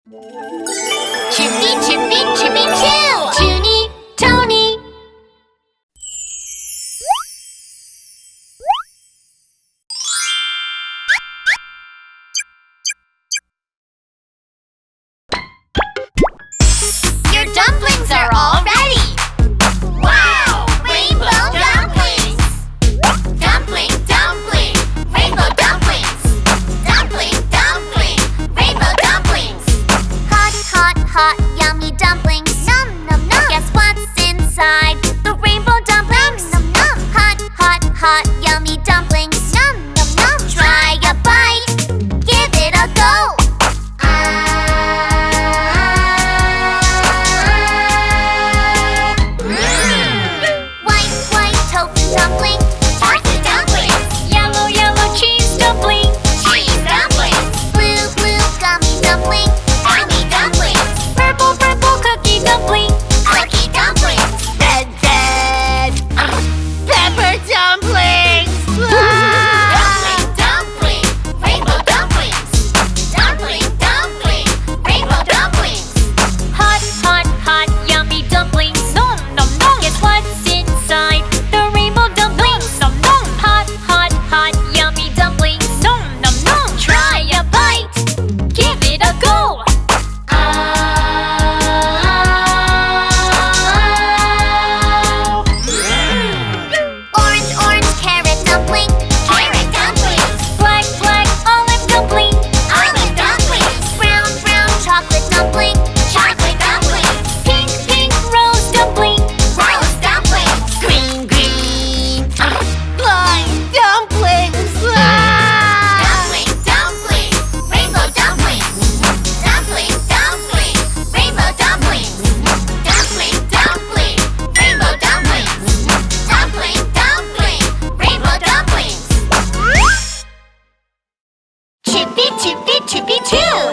Chippy, chippy, chippy, chill! JunyTony! Your dumplings are all ready! Wow! Rainbow dumplings! Dumpling, dumpling! Rainbow dumplings! Dumpling, dumpling! Rainbow dumplings! Hot, hot, hot, yummy dumplings! Num, num, num! Guess what's inside the rainbow dumplings? Num, num, num! Hot, hot, hot, yummy dumplings! Num, num, num! Try a bite! Give it a go! White, white tofu dumpling, tofu dumplings. Yellow, yellow cheese dumpling, cheese dumplings. Blue, blue gummy dumpling, gummy dumplings. Purple, purple cookie dumpling, cookie dumplings. Red, red, pepper dumplings. Dumpling, dumpling, rainbow dumplings. Dumpling, dumpling, rainbow dumplings. Hot, hot, hot, yummy dumplings. Nom, nom, nom. Guess what's inside the rainbow dumplings? Nom, nom. Hot, hot, hot, yummy dumplings. Nom, nom, nom. Try a bite. Give it a go. Orange, orange carrot dumpling, carrot dumplings. Black, black olive dumpling. Olive dumplings. Brown, brown chocolate dumpling, chocolate dumplings. Pink, pink rose dumpling. Rose dumplings. Green, green, lime dumplings. Dumpling, dumpling, rainbow dumplings. Dumpling, dumpling, rainbow dumplings. Dumpling, dumpling, rainbow dumplings. Dumpling, dumpling, rainbow dumplings. Chippy, chippy, chippy, chill!